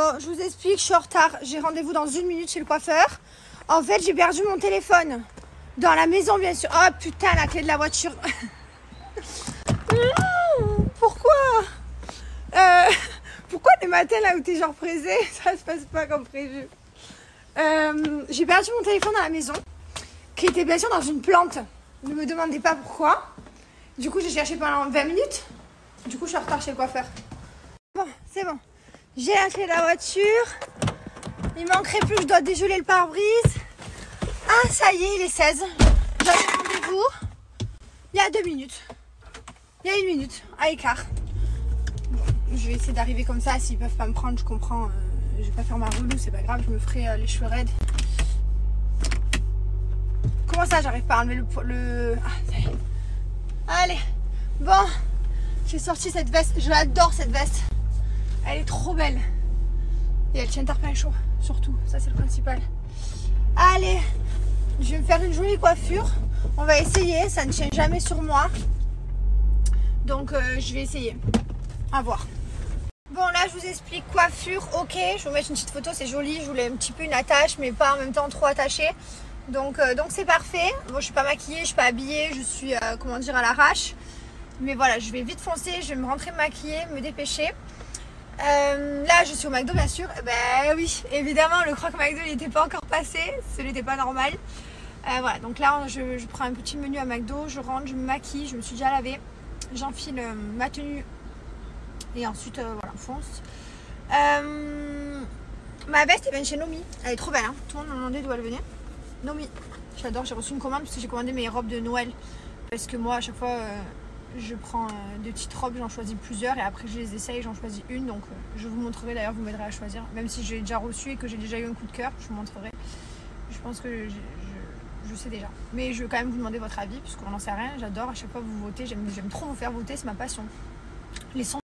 Bon, je vous explique, je suis en retard. J'ai rendez-vous dans 1 minute chez le coiffeur. En fait, j'ai perdu mon téléphone. Dans la maison, bien sûr. Oh putain, la clé de la voiture. Pourquoi pourquoi les matins là où t'es genre pressé, ça se passe pas comme prévu. J'ai perdu mon téléphone dans la maison, qui était bien sûr dans une plante. Ne me demandez pas pourquoi. Du coup, j'ai cherché pendant 20 minutes. Du coup, je suis en retard chez le coiffeur. Bon, c'est bon. J'ai la clé de la voiture. Il manquerait plus, je dois dégeler le pare-brise. Ah, ça y est, il est 16. J'avais rendez-vous il y a 2 minutes. Il y a 1 minute, à écart. Bon, je vais essayer d'arriver comme ça. S'ils peuvent pas me prendre, je comprends. Je vais pas faire ma relou, c'est pas grave. Je me ferai les cheveux raides. Comment ça, j'arrive pas à enlever le... Ah, ça y est. Allez, bon. J'ai sorti cette veste. Je l'adore, cette veste. Elle est trop belle. Et elle tient tarpin chaud, surtout. Ça, c'est le principal. Allez, je vais me faire une jolie coiffure. On va essayer. Ça ne tient jamais sur moi. Donc, je vais essayer. À voir. Bon, là, je vous explique coiffure. Ok, je vais vous mettre une petite photo. C'est joli. Je voulais un petit peu une attache, mais pas en même temps trop attachée. Donc c'est parfait. Bon, je suis pas maquillée, je suis pas habillée. Je suis, comment dire, à l'arrache. Mais voilà, je vais vite foncer. Je vais me rentrer me maquiller, me dépêcher. Là je suis au McDo bien sûr. Ben oui, évidemment le croque McDo il n'était pas encore passé, ce n'était pas normal. Voilà, donc là je prends un petit menu à McDo, je rentre, je me maquille, je me suis déjà lavée, j'enfile ma tenue et ensuite voilà, on fonce. Ma veste elle vient de chez Nomi, elle est trop belle hein. Tout le monde m'a demandé d'où elle venait. Nomi, j'adore, j'ai reçu une commande parce que j'ai commandé mes robes de Noël. Parce que moi à chaque fois je prends des petites robes, j'en choisis plusieurs et après je les essaye, j'en choisis une. Donc je vous montrerai, d'ailleurs vous m'aiderez à choisir. Même si j'ai déjà reçu et que j'ai déjà eu un coup de cœur, je vous montrerai. Je pense que je sais déjà. Mais je veux quand même vous demander votre avis, puisqu'on n'en sait rien. J'adore, à chaque fois vous votez, j'aime trop vous faire voter, c'est ma passion. Les sons.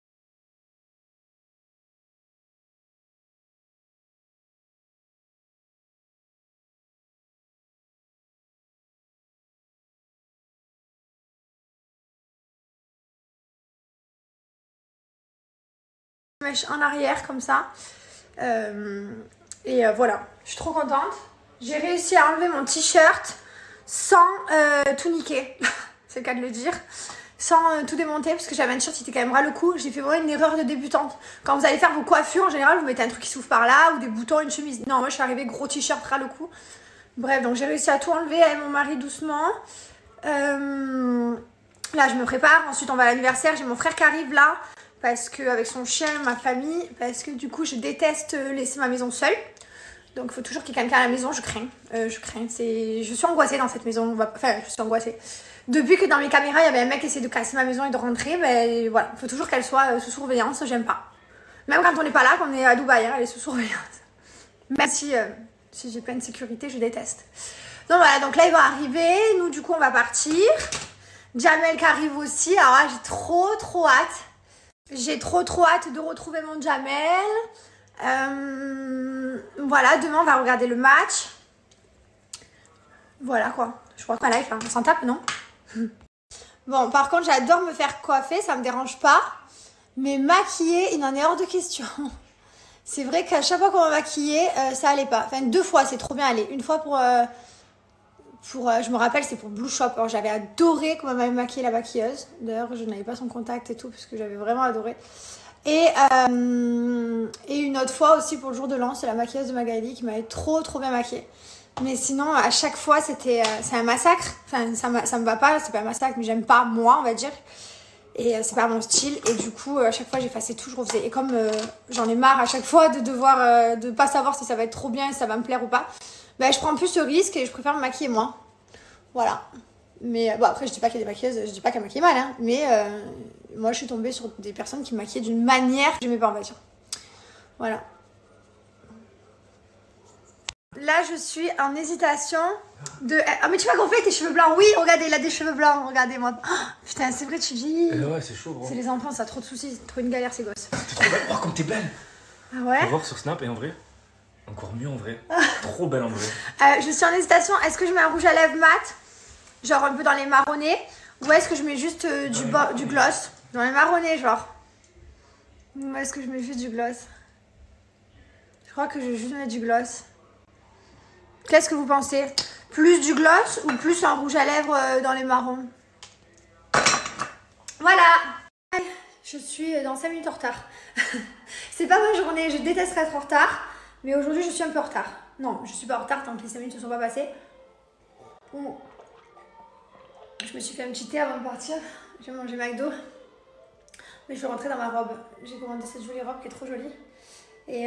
Mèche en arrière comme ça. Voilà, je suis trop contente. J'ai réussi à enlever mon t-shirt sans tout niquer, c'est le cas de le dire, sans tout démonter parce que j'avais un t-shirt qui était quand même ras le cou. J'ai fait vraiment une erreur de débutante. Quand vous allez faire vos coiffures, en général, vous mettez un truc qui s'ouvre par là ou des boutons, une chemise. Non, moi je suis arrivée gros t-shirt ras le cou. Bref, donc j'ai réussi à tout enlever avec mon mari doucement. Là, je me prépare. Ensuite, on va à l'anniversaire. J'ai mon frère qui arrive là. Parce que avec son chien, ma famille, parce que du coup je déteste laisser ma maison seule. Donc il faut toujours qu'il y ait quelqu'un à la maison, je crains. Je suis angoissée dans cette maison. Enfin, je suis angoissée. Depuis que dans mes caméras, il y avait un mec qui essayait de casser ma maison et de rentrer, ben voilà, il faut toujours qu'elle soit sous surveillance, j'aime pas. Même quand on n'est pas là, qu'on est à Dubaï, hein, elle est sous surveillance. Même si j'ai plein de sécurité, je déteste. Donc voilà, donc là il va arriver, nous du coup on va partir. Jamel qui arrive aussi, alors là j'ai trop hâte. J'ai trop hâte de retrouver mon Jamel. Voilà, demain on va regarder le match. Voilà quoi. Je crois qu'on live, hein. On s'en tape, non? Bon, par contre, j'adore me faire coiffer, ça me dérange pas. Mais maquiller, il n'en est hors de question. C'est vrai qu'à chaque fois qu'on m'a maquillé, ça allait pas. Enfin, 2 fois, c'est trop bien allé. Une fois pour je me rappelle, c'est pour Blue Shop. Alors, j'avais adoré comment m'avait maquillé la maquilleuse. D'ailleurs, je n'avais pas son contact et tout, parce que j'avais vraiment adoré. Et une autre fois aussi pour le jour de l'an, c'est la maquilleuse de Magali qui m'avait trop bien maquillée. Mais sinon, à chaque fois, c'est un massacre. Enfin, ça me va pas, c'est pas un massacre, mais j'aime pas moi, on va dire. Et c'est pas mon style. Et du coup, à chaque fois, j'effaçais tout, je refaisais. Et comme j'en ai marre à chaque fois de devoir, de pas savoir si ça va être trop bien, si ça va me plaire ou pas, ben, je prends plus ce risque et je préfère me maquiller moi. Voilà. Mais bon, après, je dis pas qu'il y a des maquilleuses, je dis pas qu'elles maquillent mal, hein. Mais moi, je suis tombée sur des personnes qui maquillaient d'une manière que j'aimais pas, on va dire. Voilà. Là, je suis en hésitation de... Ah, mais tu m'as gonflé tes cheveux blancs. Oui, regardez, il a des cheveux blancs. Regardez-moi. Oh, putain, c'est vrai, tu dis... ouais, c'est chaud, gros. C'est les enfants, ça a trop de soucis. C'est trop une galère, ces gosses. T'es trop belle. Oh, comme t'es belle. Ah ouais? Faut voir sur Snap et en vrai. Encore mieux en vrai. Trop belle en vrai. Je suis en hésitation. Est-ce que je mets un rouge à lèvres mat? Genre un peu dans les marronnés? Ou est-ce que je mets juste du gloss? Dans les marronnés, genre. Ou est-ce que je mets juste du gloss? Je crois que je vais juste mettre du gloss. Qu'est-ce que vous pensez? Plus du gloss ou plus un rouge à lèvres dans les marrons? Voilà. Je suis dans 5 minutes en retard. C'est pas ma journée, je détesterais être en retard. Mais aujourd'hui, je suis un peu en retard. Non, je suis pas en retard tant que les 5 minutes ne sont pas passées. Je me suis fait un petit thé avant de partir. J'ai mangé McDo. Mais je vais rentrer dans ma robe. J'ai commandé cette jolie robe qui est trop jolie. Et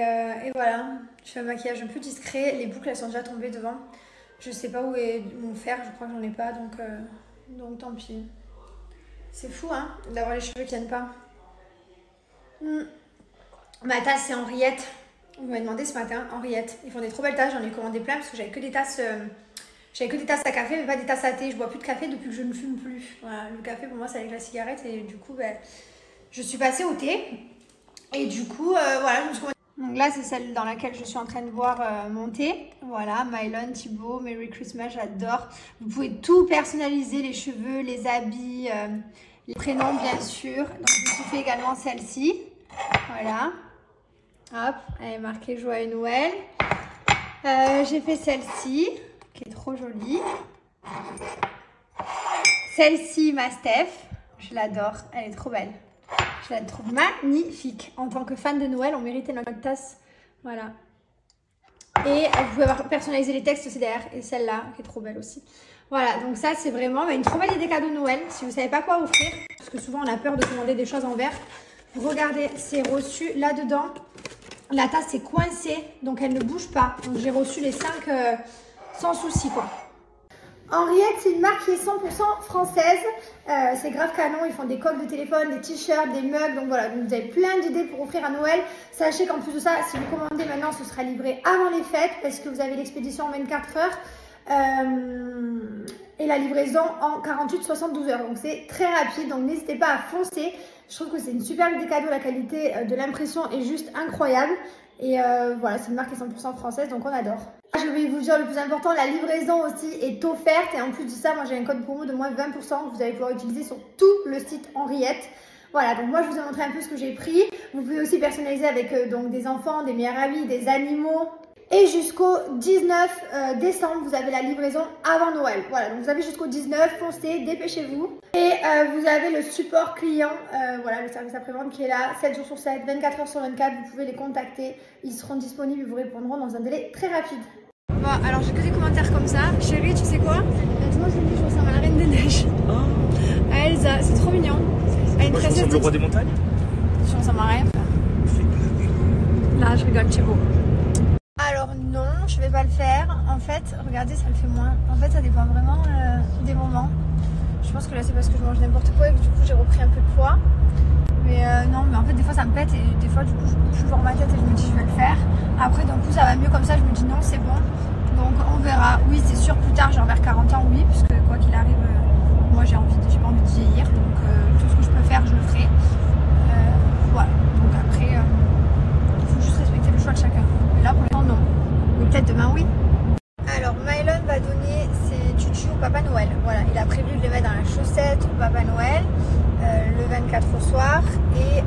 voilà, je fais un maquillage un peu discret. Les boucles, elles sont déjà tombées devant. Je sais pas où est mon fer, je crois que j'en ai pas. Donc tant pis. C'est fou, hein, d'avoir les cheveux qui viennent pas. Ma tasse, c'est Henriette. On m'a demandé ce matin, Henriette. Ils font des trop belles tasses, j'en ai commandé plein parce que j'avais que des tasses à café, mais pas des tasses à thé. Je bois plus de café depuis que je ne fume plus. Voilà, le café pour moi, c'est avec la cigarette et du coup, ben, je suis passée au thé. Et du coup, voilà, je me suis commandé. Donc là, c'est celle dans laquelle je suis en train de boire mon thé. Voilà, Mylon, Thibaut, Merry Christmas, j'adore. Vous pouvez tout personnaliser, les cheveux, les habits, les prénoms, bien sûr. Donc, je me suis fait également celle-ci. Voilà. Hop, elle est marquée Joyeux Noël. J'ai fait celle-ci, qui est trop jolie. Celle-ci, ma Steph. Je l'adore, elle est trop belle. Je la trouve magnifique. En tant que fan de Noël, on méritait notre tasse. Voilà. Et vous pouvez personnaliser les textes aussi derrière. Et celle-là, qui est trop belle aussi. Voilà, donc ça, c'est vraiment une trop belle idée cadeau de Noël. Si vous ne savez pas quoi offrir, parce que souvent, on a peur de commander des choses en verre. Regardez, c'est reçu là-dedans. La tasse est coincée, donc elle ne bouge pas. Donc j'ai reçu les 5 sans souci, quoi. Henriette, c'est une marque qui est 100% française. C'est grave canon. Ils font des coques de téléphone, des t-shirts, des mugs. Donc voilà, donc vous avez plein d'idées pour offrir à Noël. Sachez qu'en plus de ça, si vous commandez maintenant, ce sera livré avant les fêtes parce que vous avez l'expédition en 24 heures. Et la livraison en 48-72 heures. Donc c'est très rapide. Donc n'hésitez pas à foncer. Je trouve que c'est une super idée cadeau. La qualité de l'impression est juste incroyable. Et voilà, c'est une marque qui est 100% française, donc on adore. Je vais vous dire le plus important, la livraison aussi est offerte. Et en plus de ça, moi j'ai un code promo de moins 20% que vous allez pouvoir utiliser sur tout le site Henriette. Voilà, donc moi je vous ai montré un peu ce que j'ai pris. Vous pouvez aussi personnaliser avec donc des enfants, des meilleurs amis, des animaux. Et jusqu'au 19 décembre, vous avez la livraison avant Noël. Voilà, donc vous avez jusqu'au 19, foncez, dépêchez-vous. Et vous avez le support client, voilà, le service après-vente qui est là, 7 jours sur 7, 24 heures sur 24. Vous pouvez les contacter, ils seront disponibles et vous répondront dans un délai très rapide. Bon, alors j'ai que des commentaires comme ça. Chérie, tu sais quoi? Maintenant, je me dis, je ressemble à la Reine des Neiges. Oh. À Elsa, c'est trop mignon. À une princesse. Le roi des montagnes? Je ressemble à rien. Là, je rigole, Thibaut. Alors non, je vais pas le faire. En fait, regardez, ça me fait moins. En fait, ça dépend vraiment des moments. Je pense que là, c'est parce que je mange n'importe quoi et que du coup, j'ai repris un peu de poids. Mais non, mais en fait, des fois, ça me pète et des fois, du coup, je suis dans ma tête et je me dis, je vais le faire. Après, d'un coup, ça va mieux comme ça. Je me dis, non, c'est bon. Donc, on verra. Oui, c'est sûr, plus tard, genre vers 40 ans, oui, puisque quoi qu'il arrive, moi, j'ai pas envie de vieillir. Donc, tout ce que je peux faire, je le ferai. Voilà. Donc, après, il faut juste respecter le choix de chacun. Mais là, pour l'instant, non. Mais peut-être demain, oui. Alors, Mylon va donner ses tutus au Papa Noël. Voilà, il a prévu de les mettre dans la chaussette au Papa Noël le 24 au soir. Et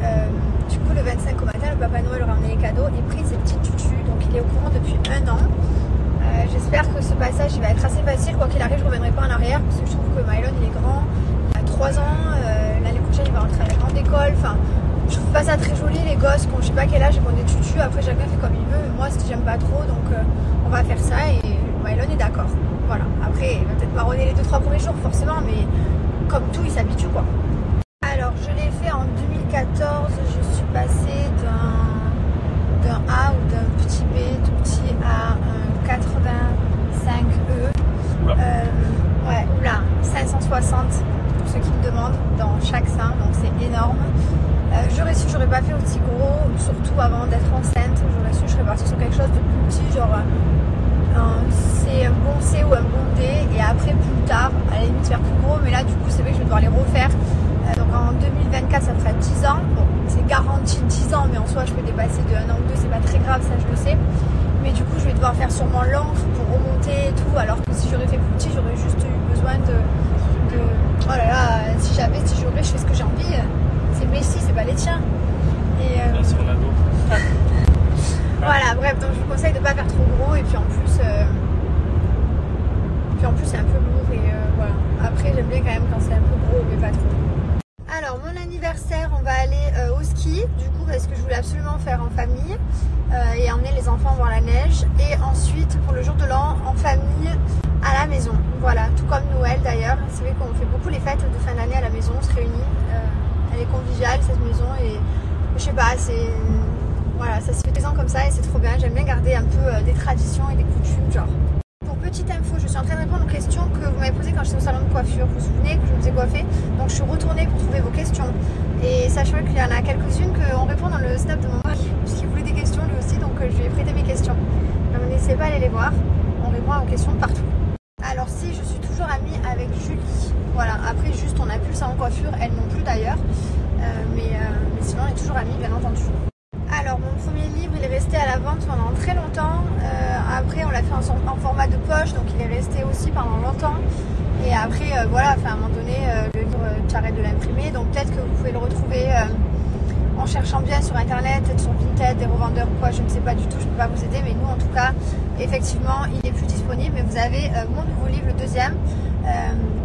du coup, le 25 au matin, le Papa Noël aura ramené les cadeaux et pris ses petits tutus. Donc, il est au courant depuis 1 an. J'espère que ce passage il va être assez facile. Quoi qu'il arrive, je ne reviendrai pas en arrière parce que je trouve que Mylon il est grand. Il a 3 ans. L'année prochaine, il va rentrer à la grande école. Enfin, je trouve pas ça très joli, les gosses qui ont je sais pas quel âge et qui ont des tutus. Après, chacun fait comme il veut. Moi, j'aime pas trop. Donc, on va faire ça et Mylon est d'accord. Voilà. Après, il va peut-être marronner les 2-3 premiers jours, forcément. Mais comme tout, il s'habitue quoi. Alors, je l'ai fait en 2014. Je suis passée d'un A ou d'un petit B tout petit à un 85E. Ouais, oula, 560 pour ceux qui me demandent dans chaque sein, donc c'est énorme. J'aurais su, j'aurais pas fait aussi gros, surtout avant d'être enceinte. J'aurais su, je serais partie sur quelque chose de plus petit, genre un bon C ou un bon D, et après plus tard, à la limite faire plus gros, mais là du coup c'est vrai que je vais devoir les refaire. Donc en 2024 ça fera 10 ans, bon c'est garanti 10 ans, mais en soi je peux dépasser de 1 an ou 2, c'est pas très grave, ça je le sais. Mais du coup je vais devoir faire sûrement l'encre pour remonter et tout, alors que si j'aurais fait plus petit, j'aurais juste eu besoin de... Oh là là, si j'aurais, je fais ce que j'ai envie, c'est Messi, c'est pas les tiens. Et c'est mon ado. voilà, bref, donc Alors mon anniversaire, on va aller au ski du coup parce que je voulais absolument faire en famille et emmener les enfants voir la neige. Et ensuite pour le jour de l'an en famille à la maison. Voilà, tout comme Noël d'ailleurs. C'est vrai qu'on fait beaucoup les fêtes de fin d'année à la maison, on se réunit. Elle est conviviale cette maison et je sais pas, c'est... Voilà, ça se fait 2 ans comme ça et c'est trop bien. J'aime bien garder un peu des traditions et des coutumes genre. Pour petite info, je suis en train de répondre aux questions que vous m'avez posées quand j'étais au salon de coiffure. Vous vous souvenez que je me faisais coiffer? Donc je suis retournée pour trouver vos questions. Et sachant qu'il y en a quelques-unes qu'on répond dans le snap de mon mari, puisqu'il voulait des questions lui aussi, donc je lui ai prêté mes questions. Donc n'hésitez pas à aller les voir, on répond à vos questions partout. Alors si, je suis toujours amie avec Julie. Voilà, après juste on n'a plus le salon de coiffure, elle non plus d'ailleurs. Mais sinon on est toujours amis bien entendu. Alors mon premier livre il est resté à la vente pendant très longtemps, après on l'a fait en format de poche donc il est resté aussi pendant longtemps et après voilà, enfin, à un moment donné le livre tu arrêtes de l'imprimer donc peut-être que vous pouvez le retrouver en cherchant bien sur internet, peut-être sur Vinted, des revendeurs ou quoi, je ne sais pas du tout, je ne peux pas vous aider mais nous en tout cas effectivement il est plus disponible mais vous avez mon nouveau livre, le deuxième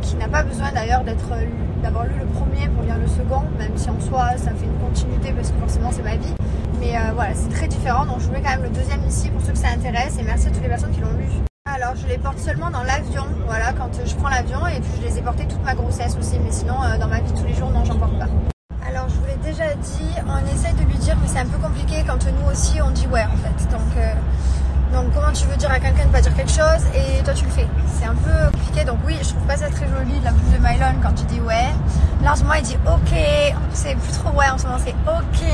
qui n'a pas besoin d'ailleurs d'avoir lu le premier pour lire le second, même si en soi ça fait une continuité parce que forcément c'est ma vie. Mais voilà, c'est très différent, donc je vous mets quand même le deuxième ici pour ceux que ça intéresse et merci à toutes les personnes qui l'ont lu. Alors je les porte seulement dans l'avion, voilà, quand je prends l'avion et puis je les ai portés toute ma grossesse aussi, mais sinon dans ma vie tous les jours, non, j'en porte pas. Alors je vous l'ai déjà dit, on essaye de lui dire, mais c'est un peu compliqué quand nous aussi on dit ouais en fait. Donc comment tu veux dire à quelqu'un de pas dire quelque chose et toi tu le fais? C'est un peu compliqué, donc oui, je trouve pas ça très joli de la bouche de Mylon quand tu dis ouais. Là en ce moment il dit ok, c'est plus trop ouais en ce moment, c'est ok.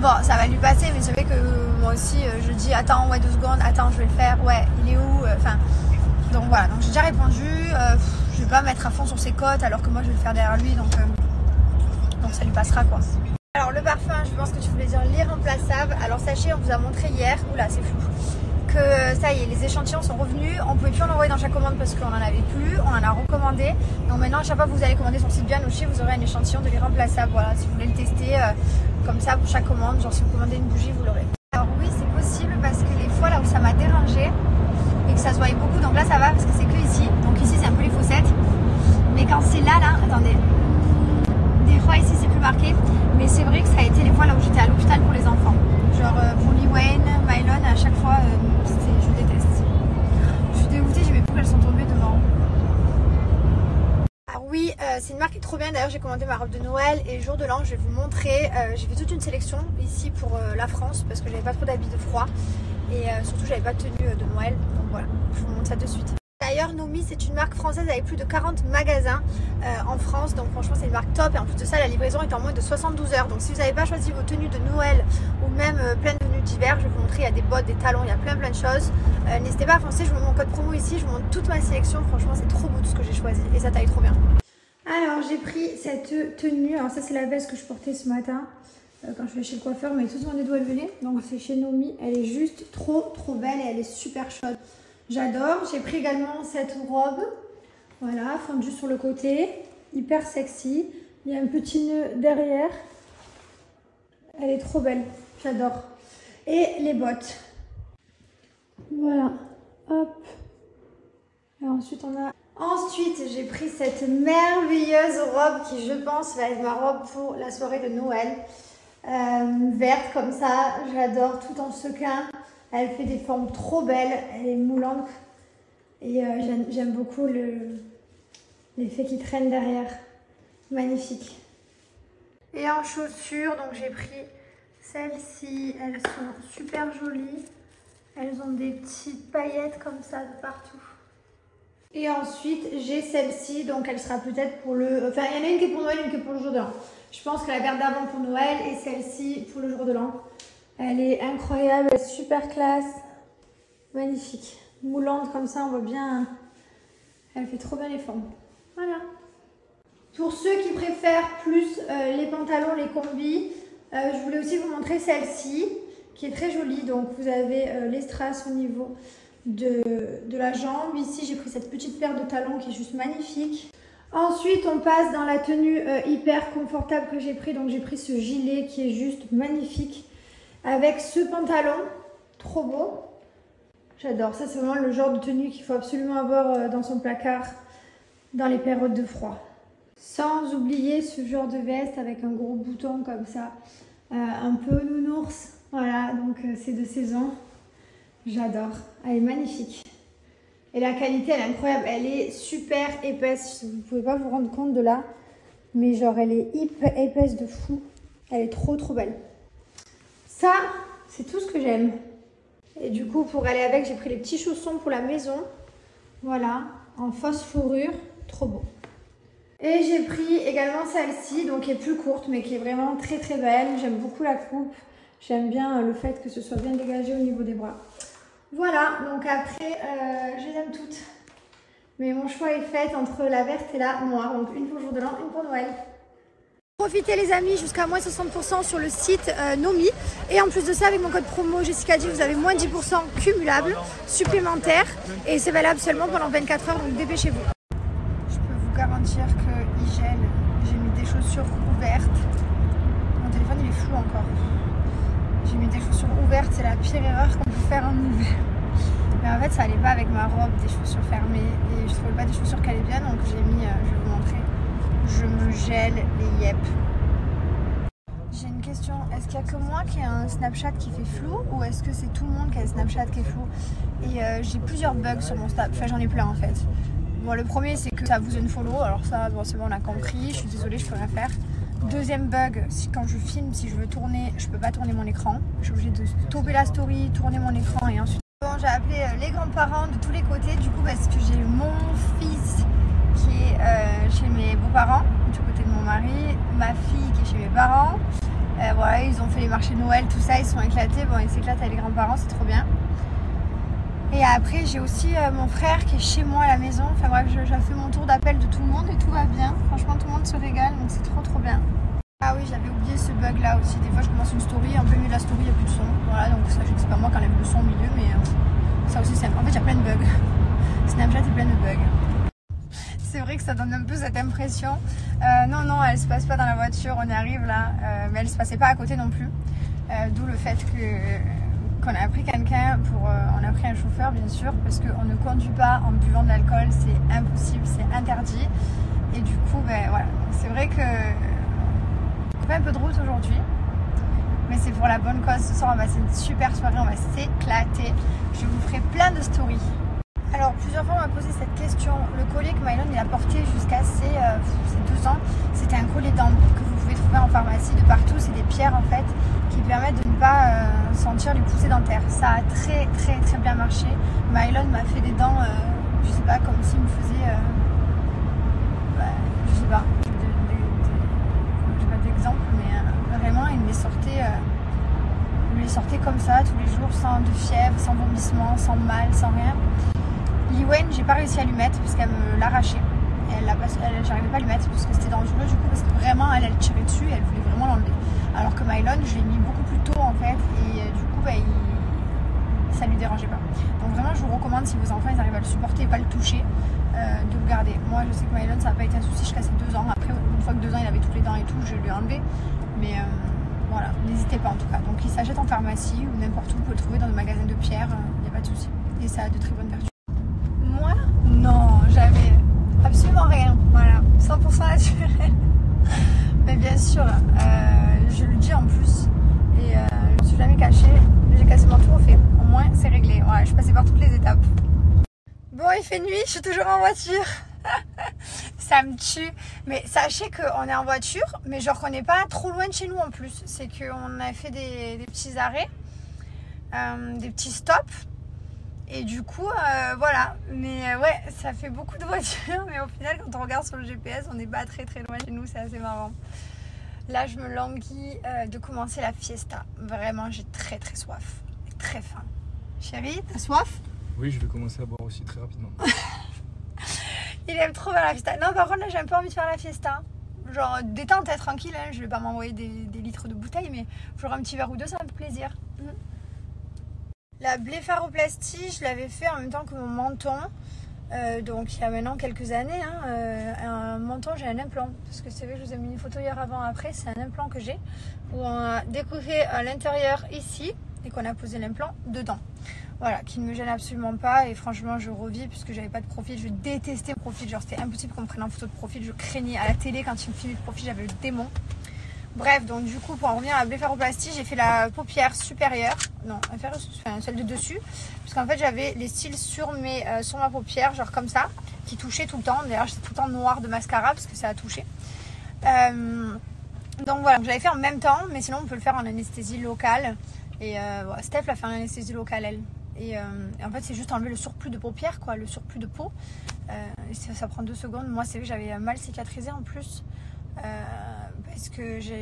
Bon, ça va lui passer, mais c'est vrai que moi aussi, je dis attends, ouais 2 secondes, attends, je vais le faire, ouais, il est où? Enfin, donc voilà, donc j'ai déjà répondu, je vais pas mettre à fond sur ses côtes alors que moi je vais le faire derrière lui, donc ça lui passera quoi. Alors le parfum, je pense que tu voulais dire l'irremplaçable. Alors sachez, on vous a montré hier, oula c'est flou, que ça y est, les échantillons sont revenus. On pouvait plus en envoyer dans chaque commande parce qu'on en avait plus, on en a recommandé. Donc maintenant à chaque fois que vous allez commander sur le site Bianoche, vous aurez un échantillon de l'irremplaçable. Voilà, si vous voulez le tester comme ça pour chaque commande, genre si vous commandez une bougie, vous l'aurez. Alors oui, c'est possible parce que les fois là où ça m'a dérangé et que ça se voyait beaucoup, donc là ça va parce que c'est que ici. Donc ici c'est un peu les fossettes. Mais quand c'est là, attendez. Des fois ici c'est plus marqué, mais c'est vrai que ça a été les fois là où j'étais à l'hôpital pour les enfants. Genre pour Lee Wayne, Mylon, à chaque fois, je déteste. Je suis dégoûtée, j'ai mes poules, elles sont tombées devant. Alors oui, c'est une marque qui est trop bien. D'ailleurs j'ai commandé ma robe de Noël et jour de l'an je vais vous montrer. J'ai fait toute une sélection ici pour la France parce que j'avais pas trop d'habits de froid et surtout j'avais pas de tenue de Noël. Donc voilà, je vous montre ça de suite. D'ailleurs Nomi c'est une marque française avec plus de 40 magasins en France, donc franchement c'est une marque top et en plus de ça la livraison est en moins de 72 heures. Donc si vous n'avez pas choisi vos tenues de Noël ou même plein de tenues d'hiver, je vais vous montrer, il y a des bottes, des talons, il y a plein de choses. N'hésitez pas à foncer, je vous mets mon code promo ici, je vous montre toute ma sélection, franchement c'est trop beau tout ce que j'ai choisi et ça taille trop bien. Alors j'ai pris cette tenue, alors ça c'est la veste que je portais ce matin quand je vais chez le coiffeur, mais tout le monde d'où elle venait, donc c'est chez Nomi, elle est juste trop belle et elle est super chaude. J'adore. J'ai pris également cette robe, voilà, fondue sur le côté, hyper sexy. Il y a un petit nœud derrière. Elle est trop belle, j'adore. Et les bottes. Voilà, hop. Et ensuite on a... Ensuite j'ai pris cette merveilleuse robe qui je pense va être ma robe pour la soirée de Noël. Verte comme ça, j'adore, tout en sequin. Elle fait des formes trop belles, elle est moulante et j'aime beaucoup l'effet qui traîne derrière. Magnifique. Et en chaussures, donc j'ai pris celles-ci, elles sont super jolies. Elles ont des petites paillettes comme ça de partout. Et ensuite j'ai celle-ci, donc elle sera peut-être pour le... Enfin il y en a une qui est pour Noël, une qui est pour le jour de l'an. Je pense que la paire d'avant pour Noël et celle-ci pour le jour de l'an. Elle est incroyable, elle est super classe, magnifique, moulante comme ça, on voit bien, elle fait trop bien les formes. Voilà. Pour ceux qui préfèrent plus les pantalons, les combis, je voulais aussi vous montrer celle-ci, qui est très jolie. Donc vous avez les strass au niveau de la jambe. Ici j'ai pris cette petite paire de talons qui est juste magnifique. Ensuite on passe dans la tenue hyper confortable que j'ai pris. Donc j'ai pris ce gilet qui est juste magnifique. Avec ce pantalon, trop beau, j'adore, ça c'est vraiment le genre de tenue qu'il faut absolument avoir dans son placard dans les périodes de froid. Sans oublier ce genre de veste avec un gros bouton comme ça, un peu nounours. Voilà, donc c'est de saison. J'adore. Elle est magnifique. Et la qualité, elle est incroyable. Elle est super épaisse. Vous ne pouvez pas vous rendre compte de là. Mais genre, elle est hyper épaisse de fou. Elle est trop belle. Ça, c'est tout ce que j'aime. Et du coup, pour aller avec, j'ai pris les petits chaussons pour la maison. Voilà, en fausse fourrure. Trop beau. Et j'ai pris également celle-ci, donc qui est plus courte, mais qui est vraiment très belle. J'aime beaucoup la coupe. J'aime bien le fait que ce soit bien dégagé au niveau des bras. Voilà, donc après, je les aime toutes. Mais mon choix est fait entre la verte et la noire. Donc une pour le jour de l'an, une pour Noël. Profitez les amis, jusqu'à moins 60% sur le site Nomi. Et en plus de ça, avec mon code promo Jessica J, vous avez moins 10% cumulable supplémentaire. Et c'est valable seulement pendant 24 heures, donc dépêchez-vous. Je peux vous garantir qu'il gèle. J'ai mis des chaussures ouvertes. Mon téléphone il est flou encore. J'ai mis des chaussures ouvertes, c'est la pire erreur qu'on peut faire en hiver. Mais en fait ça allait pas avec ma robe, des chaussures fermées. Et je trouvais pas des chaussures qui allaient bien, donc j'ai mis, je vais vous montrer. Je me gèle les yep. J'ai une question, est-ce qu'il y a que moi qui ai un Snapchat qui fait flou ou est-ce que c'est tout le monde qui a un Snapchat qui est flou? Et j'ai plusieurs bugs sur mon Snap, enfin j'en ai plein en fait. Bon, le premier c'est que ça vous unfollow, alors ça bon, c'est bon on a compris, je suis désolée je peux rien faire. Deuxième bug, si quand je filme, si je veux tourner, je peux pas tourner mon écran. Je suis obligée de stopper la story, tourner mon écran et ensuite... Bon, j'ai appelé les grands-parents de tous les côtés du coup parce que j'ai mon fils qui est chez mes beaux-parents, du côté de mon mari, ma fille qui est chez mes parents. Voilà, ils ont fait les marchés de Noël, tout ça, ils sont éclatés. Bon, ils s'éclatent avec les grands-parents, c'est trop bien. Et après, j'ai aussi mon frère qui est chez moi à la maison. Enfin bref, j'ai fait mon tour d'appel de tout le monde et tout va bien. Franchement, tout le monde se régale, donc c'est trop bien. Ah oui, j'avais oublié ce bug là aussi. Des fois, je commence une story, en plein milieu de la story, il n'y a plus de son. Voilà, donc sachez que c'est pas moi qui enlève le son au milieu, mais ça aussi, c'est... En fait, il y a plein de bugs. Snapchat est plein de bugs. C'est vrai que ça donne un peu cette impression. Non, elle se passe pas dans la voiture, on y arrive là. Mais elle se passait pas à côté non plus. D'où le fait qu'on a pris quelqu'un on a pris un chauffeur bien sûr parce qu'on ne conduit pas en buvant de l'alcool, c'est impossible, c'est interdit. Et du coup, ben voilà, c'est vrai que on fait un peu de route aujourd'hui, mais c'est pour la bonne cause. Ce soir, on va passer une super soirée, on va s'éclater. Je vous ferai plein de stories. Alors, plusieurs fois, on m'a posé cette question. Le collier que Mylon il a porté jusqu'à ses 2 ans, c'était un collier d'ambre que vous pouvez trouver en pharmacie de partout. C'est des pierres en fait qui permettent de ne pas sentir les poussées dentaires. Ça a très bien marché. Mylon m'a fait des dents, je sais pas, comme s'il me faisait, je sais pas, j'ai pas d'exemple, mais vraiment il me les sortait comme ça tous les jours, sans de fièvre, sans vomissement, sans mal, sans rien. Liwen, j'ai pas réussi à lui mettre parce qu'elle me l'arrachait. J'arrivais pas à lui mettre parce que c'était dangereux du coup, parce que vraiment elle tirait dessus et elle voulait vraiment l'enlever. Alors que Mylon, je l'ai mis beaucoup plus tôt en fait et du coup ça lui dérangeait pas. Donc vraiment je vous recommande, si vos enfants ils arrivent à le supporter et pas le toucher, de le garder. Moi je sais que Mylon ça n'a pas été un souci jusqu'à ses 2 ans. Après une fois que 2 ans il avait toutes les dents et tout, je lui ai enlevé. Mais voilà, n'hésitez pas en tout cas. Donc il s'achète en pharmacie ou n'importe où, vous pouvez le trouver dans des magasins de pierre, il n'y a pas de souci. Et ça a de très bonnes vertus. Moi, non, j'avais absolument rien. Voilà, 100% naturel. Mais bien sûr, je le dis en plus. Et je ne suis jamais cachée. J'ai quasiment tout refait. Au moins, c'est réglé. Voilà, je suis passée par toutes les étapes. Bon, il fait nuit, je suis toujours en voiture. Ça me tue. Mais sachez qu'on est en voiture, mais genre qu'on n'est pas trop loin de chez nous en plus. C'est qu'on a fait des petits arrêts, des petits stops. Et du coup, voilà. Mais ouais, ça fait beaucoup de voitures. Mais au final, quand on regarde sur le GPS, on n'est pas très loin de chez nous. C'est assez marrant. Là, je me languis de commencer la fiesta. Vraiment, j'ai très soif. Et très faim. Chérie, t'as soif? Oui, je vais commencer à boire aussi très rapidement. Il aime trop faire la fiesta. Non, par contre, là, j'ai un peu envie de faire la fiesta. Genre, détente, être tranquille. Hein. Je vais pas m'envoyer des litres de bouteilles, mais j'aurai un petit verre ou deux, ça me fait plaisir. La blépharoplastie, je l'avais fait en même temps que mon menton. Donc, il y a maintenant quelques années. Un menton, j'ai un implant. Parce que c'est vrai que je vous ai mis une photo hier avant-après. C'est un implant que j'ai. Où on a découpé à l'intérieur ici. Et qu'on a posé l'implant dedans. Voilà, qui ne me gêne absolument pas. Et franchement, je revis puisque j'avais pas de profil. Je détestais mon profil. Genre, c'était impossible qu'on me prenne en photo de profil. Je craignais à la télé quand ils me filmaient de profil. J'avais le démon. Bref, donc du coup, pour en revenir à la blépharoplastie, j'ai fait la paupière supérieure. Non, inférieure, enfin, celle de dessus. Parce qu'en fait, j'avais les cils sur ma paupière, genre comme ça, qui touchaient tout le temps. D'ailleurs, j'étais tout le temps noire de mascara parce que ça a touché. Donc voilà, je l'avais fait en même temps, mais sinon on peut le faire en anesthésie locale. Et voilà, Steph l'a fait en anesthésie locale, elle. Et en fait, c'est juste enlever le surplus de paupières, quoi, le surplus de peau. Et ça prend 2 secondes. Moi, c'est vrai que j'avais mal cicatrisé en plus. Parce que je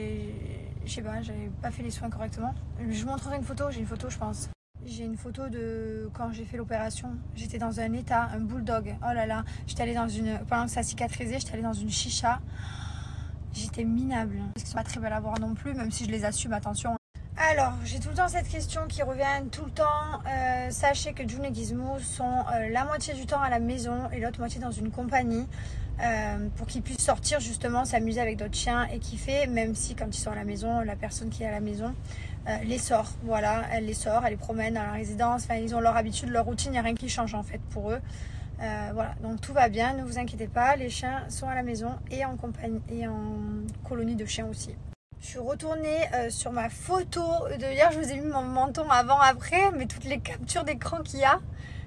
sais pas, j'avais pas fait les soins correctement. Je vous montrerai une photo, j'ai une photo, je pense. J'ai une photo de quand j'ai fait l'opération. J'étais dans un état, un bulldog. Oh là là, j'étais allée dans une. Pendant que ça cicatrisait, j'étais allée dans une chicha. J'étais minable. Parce que c'est pas très belle à voir non plus, même si je les assume, attention. Alors, j'ai tout le temps cette question qui revient tout le temps. Sachez que June et Gizmo sont la moitié du temps à la maison et l'autre moitié dans une compagnie. Pour qu'ils puissent sortir justement, s'amuser avec d'autres chiens et kiffer, même si quand ils sont à la maison, la personne qui est à la maison les sort. Voilà, elle les sort, elle les promène dans la résidence. Enfin, ils ont leur habitude, leur routine, il n'y a rien qui change en fait pour eux. Voilà, donc tout va bien, ne vous inquiétez pas, les chiens sont à la maison et en compagnie et en colonie de chiens aussi. Je suis retournée sur ma photo de hier, je vous ai mis mon menton avant-après, mais toutes les captures d'écran qu'il y a.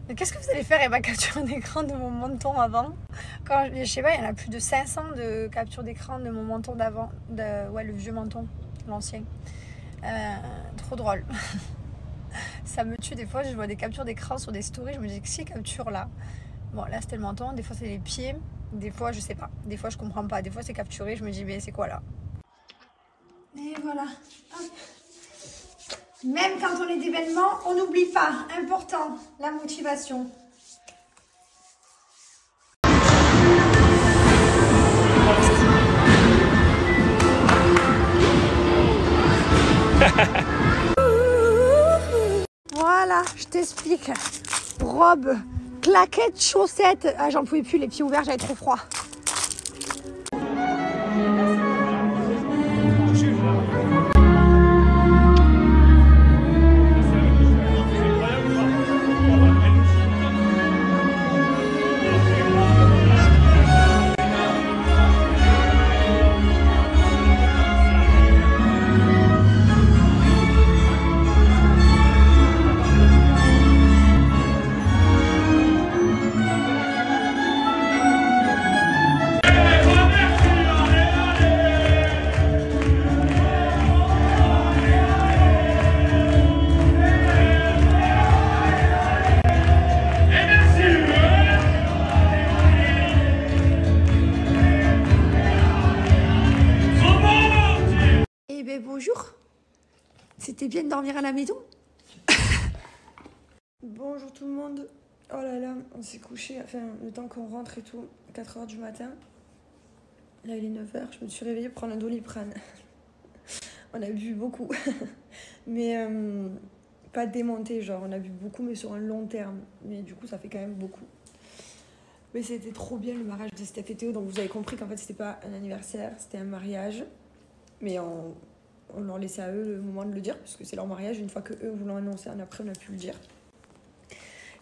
Mais qu'est-ce que vous allez faire avec ma capture d'écran de mon menton avant? Quand, je sais pas, il y en a plus de 500 de captures d'écran de mon menton d'avant, ouais, le vieux menton, l'ancien. Trop drôle. Ça me tue des fois, je vois des captures d'écran sur des stories, je me dis que ces captures là. Bon, là c'était le menton, des fois c'est les pieds, des fois je sais pas, des fois je comprends pas, des fois c'est capturé, je me dis mais c'est quoi là? Et voilà. Hop. Même quand on est d'événement, on n'oublie pas, important, la motivation. Voilà, je t'explique. Robe, claquettes, chaussettes. Ah, j'en pouvais plus, les pieds ouverts, j'avais trop froid. Bonjour, c'était bien de dormir à la maison. Bonjour tout le monde. Oh là là, on s'est couché, enfin le temps qu'on rentre et tout, 4h du matin. Là il est 9h, je me suis réveillée pour prendre un Doliprane. On a bu beaucoup, mais pas démonté, genre on a bu beaucoup mais sur un long terme. Mais du coup ça fait quand même beaucoup. Mais c'était trop bien le mariage de Steph et Théo, donc vous avez compris qu'en fait c'était pas un anniversaire, c'était un mariage. Mais on leur laissait à eux le moment de le dire, parce que c'est leur mariage. Une fois que eux vous l'ont annoncé, après on a pu le dire.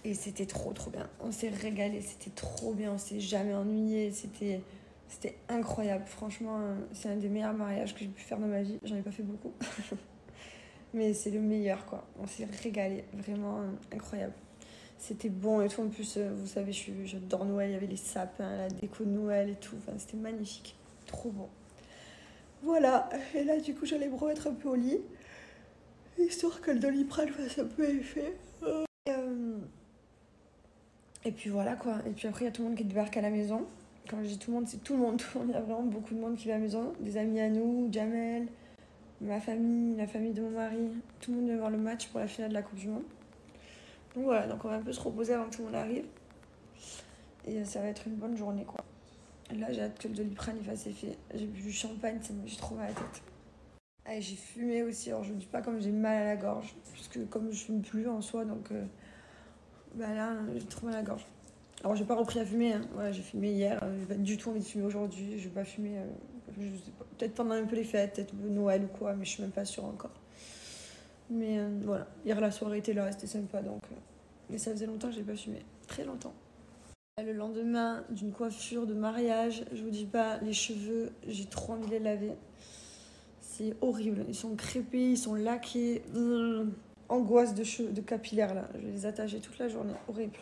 Et c'était trop bien. On s'est régalé, c'était trop bien, on s'est jamais ennuyé. C'était incroyable. Franchement, c'est un des meilleurs mariages que j'ai pu faire dans ma vie. J'en ai pas fait beaucoup. Mais c'est le meilleur, quoi. On s'est régalé, vraiment incroyable. C'était bon et tout. En plus, vous savez, j'adore Noël. Il y avait les sapins, la déco de Noël et tout. Enfin, c'était magnifique. Trop bon. Voilà, et là du coup j'allais me remettre un peu au lit, histoire que le Doliprane fasse un peu effet. Et puis voilà quoi, et puis après il y a tout le monde qui débarque à la maison. Quand je dis tout le monde, c'est tout le monde, il y a vraiment beaucoup de monde qui va à la maison. Des amis à nous, Jamel, ma famille, la famille de mon mari, tout le monde vient voir le match pour la finale de la Coupe du Monde. Donc voilà, donc on va un peu se reposer avant que tout le monde arrive. Et ça va être une bonne journée quoi. Là, j'ai hâte que le Doliprane il fasse effet. J'ai bu du champagne, j'ai trop mal à la tête. Et j'ai fumé aussi, alors je ne dis pas comme j'ai mal à la gorge, puisque comme je fume plus en soi, donc là, j'ai trop mal à la gorge. Alors, j'ai pas repris à fumer, hein. Voilà, j'ai fumé hier, j'ai pas du tout envie de fumer aujourd'hui, je vais pas fumer, je sais pas, peut-être pendant un peu les fêtes, peut-être Noël ou quoi, mais je suis même pas sûre encore. Mais voilà, hier la soirée était là, c'était sympa, donc Et ça faisait longtemps que j'ai pas fumé. Très longtemps. Le lendemain d'une coiffure de mariage, je vous dis pas, les cheveux, j'ai trop envie de les laver. C'est horrible. Ils sont crépés, ils sont laqués. Angoisse de capillaires là. Je vais les attacher toute la journée. Horrible.